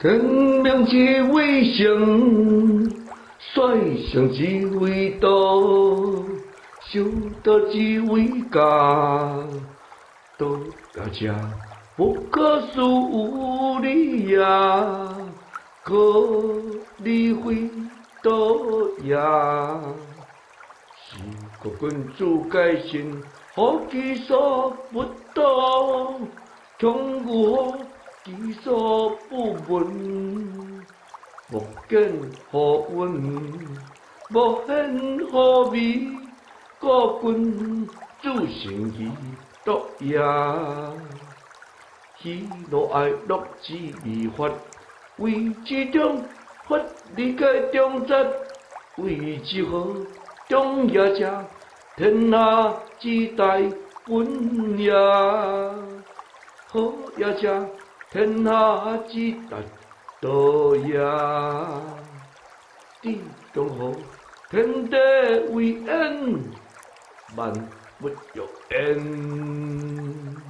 天命之为生，率性之为道，修道之为家。道家者，不可思议呀，可理非道呀。是国君主改心，何其所不道，强我其所不闻。莫见何运，莫显何味，国君主成义道呀。喜怒哀乐之二法，为之中法理解中则，为之何中也者，天下之大本也。好也者，天下之大道也。地中好，天地为恩，万物有恩。